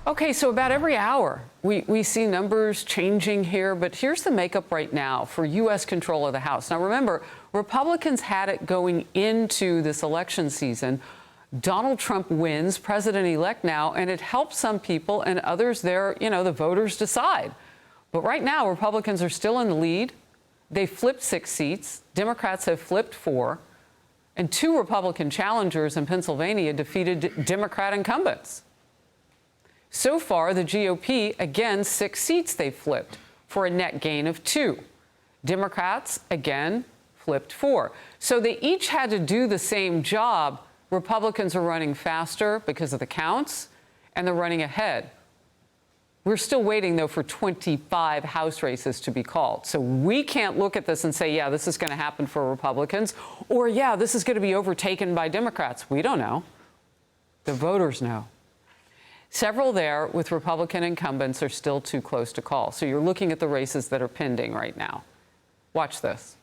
Okay, so about every hour, we see numbers changing here, but here's the makeup right now for U.S. control of the House. Now, remember, Republicans had it going into this election season. Donald Trump wins, president-elect now, and it helps some people, and others there, the voters decide. But right now, Republicans are still in the lead. They flipped 6 seats. Democrats have flipped 4. And 2 Republican challengers in Pennsylvania defeated Democrat incumbents. So far, the GOP, again, 6 seats they flipped for a net gain of 2. Democrats, again, flipped 4. So they each had to do the same job. Republicans are running faster because of the counts, and they're running ahead. We're still waiting, though, for 25 House races to be called. So we can't look at this and say, yeah, this is going to happen for Republicans, or, yeah, this is going to be overtaken by Democrats. We don't know. The voters know. Several there with Republican incumbents are still too close to call. So you're looking at the races that are pending right now. Watch this.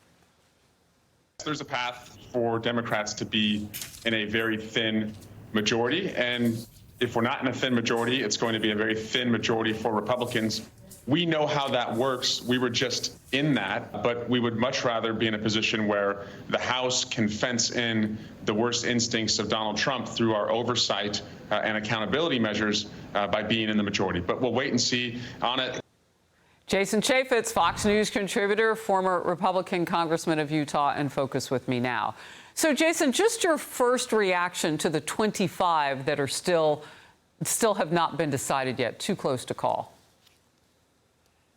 There's a path for Democrats to be in a very thin majority. And if we're not in a thin majority, it's going to be a very thin majority for Republicans. We know how that works. We were just in that, but we would much rather be in a position where the House can fence in the worst instincts of Donald Trump through our oversight and accountability measures by being in the majority. But we'll wait and see on it. Jason Chaffetz, Fox News contributor, former Republican congressman of Utah, and Focus with me now. So, Jason, just your first reaction to the 25 that are still have not been decided yet, too close to call.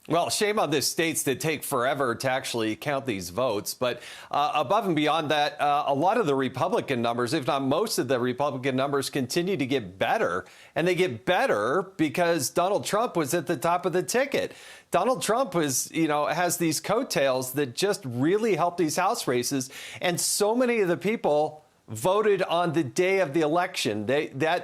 Well, shame on the states that take forever to actually count these votes. But above and beyond that, a lot of the Republican numbers, if not most of the Republican numbers, continue to get better. And they get better because Donald Trump was at the top of the ticket. Donald Trump was, has these coattails that just really help these House races. And so many of the people voted on the day of the election.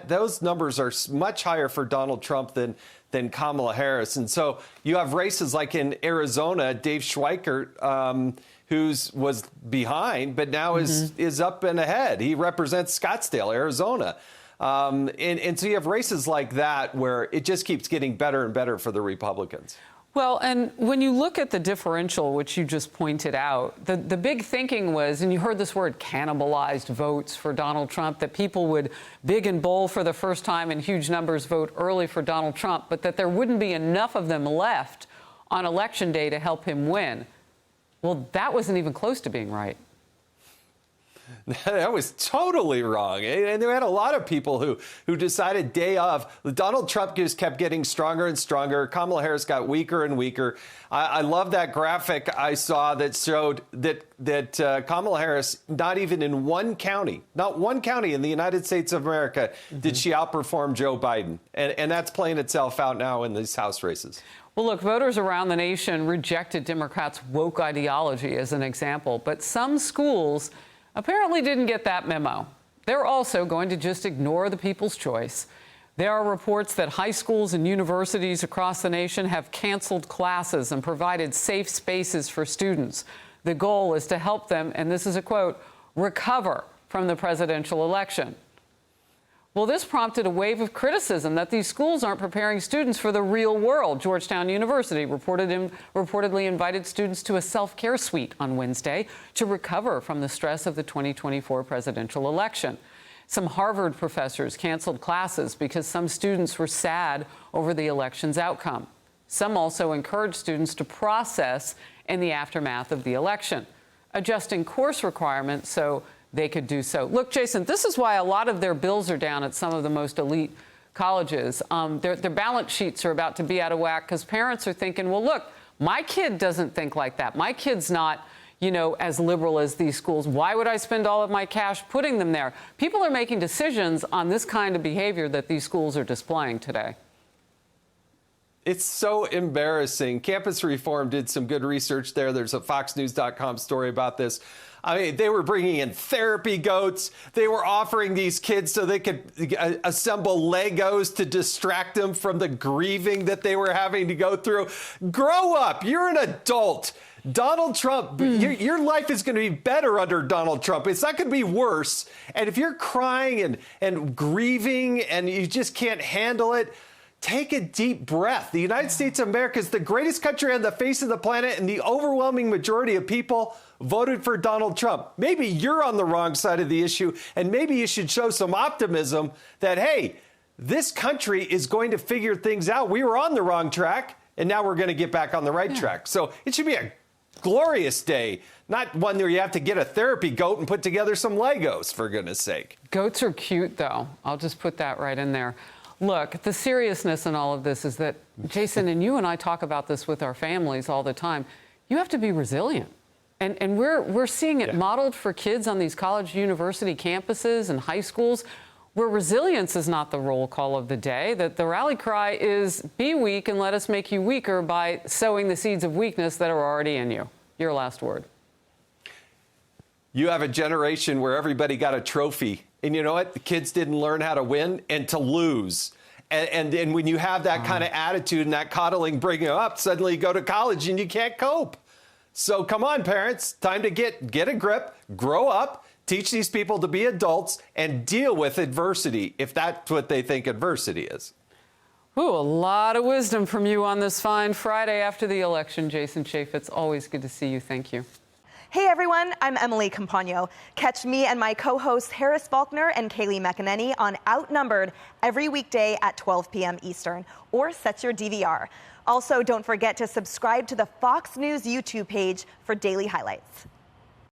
Those numbers are much higher for Donald Trump than Kamala Harris. And so you have races like in Arizona, Dave Schweikert, who was behind, but now is up and ahead. He represents Scottsdale, Arizona. And so you have races like that where it just keeps getting better and better for the Republicans. Well, and when you look at the differential, which you just pointed out, the big thinking was, and you heard this word, cannibalized votes for Donald Trump, that people would big and bold for the first time in huge numbers vote early for Donald Trump, but that there wouldn't be enough of them left on Election Day to help him win. Well, that wasn't even close to being right. That was totally wrong. And there had a lot of people who decided day of. Donald Trump just kept getting stronger and stronger. Kamala Harris got weaker and weaker. I love that graphic I saw that showed that Kamala Harris, not even in not one county in the United States of America, did she outperform Joe Biden. And that's playing itself out now in these House races. Well, look, voters around the nation rejected Democrats' woke ideology as an example, but some schools apparently didn't get that memo. They're also going to just ignore the people's choice. There are reports that high schools and universities across the nation have canceled classes and provided safe spaces for students. The goal is to help them, and this is a quote, recover from the presidential election. Well, this prompted a wave of criticism that these schools aren't preparing students for the real world. Georgetown University reportedly invited students to a self-care suite on Wednesday to recover from the stress of the 2024 presidential election. Some Harvard professors canceled classes because some students were sad over the election's outcome. Some also encouraged students to process in the aftermath of the election, adjusting course requirements so they could do so. Look, Jason, this is why a lot of their bills are down at some of the most elite colleges. Their balance sheets are about to be out of whack because parents are thinking, well, look, my kid doesn't think like that. My kid's not, as liberal as these schools. Why would I spend all of my cash putting them there? People are making decisions on this kind of behavior that these schools are displaying today. It's so embarrassing. Campus Reform did some good research there. There's a FoxNews.com story about this. I mean, they were bringing in therapy goats. They were offering these kids so they could assemble Legos to distract them from the grieving that they were having to go through. Grow up. You're an adult. Donald Trump, your life is going to be better under Donald Trump. It's not going to be worse. And if you're crying and grieving and you just can't handle it, take a deep breath. The United States of America is the greatest country on the face of the planet, and the overwhelming majority of people voted for Donald Trump. Maybe you're on the wrong side of the issue, and maybe you should show some optimism that, hey, this country is going to figure things out. We were on the wrong track, and now we're going to get back on the right track. So it should be a glorious day, not one where you have to get a therapy goat and put together some Legos, for goodness sake. Goats are cute, though. I'll just put that right in there. Look, the seriousness in all of this is that, Jason, and you and I talk about this with our families all the time, you have to be resilient. And we're seeing it modeled for kids on these college university campuses and high schools, where resilience is not the roll call of the day, that the rally cry is be weak and let us make you weaker by sowing the seeds of weakness that are already in you. Your last word. You have a generation where everybody got a trophy. And you know what? The kids didn't learn how to win and to lose. And when you have that kind of attitude and that coddling bringing up, suddenly you go to college and you can't cope. So come on, parents, time to get a grip, grow up, teach these people to be adults, and deal with adversity, if that's what they think adversity is. Ooh, a lot of wisdom from you on this fine Friday after the election, Jason Chaffetz. Always good to see you. Thank you. Hey everyone, I'm Emily Campagno. Catch me and my co-hosts Harris Faulkner and Kaylee McEnany on Outnumbered every weekday at 12 p.m. Eastern, or set your DVR. Also, don't forget to subscribe to the Fox News YouTube page for daily highlights.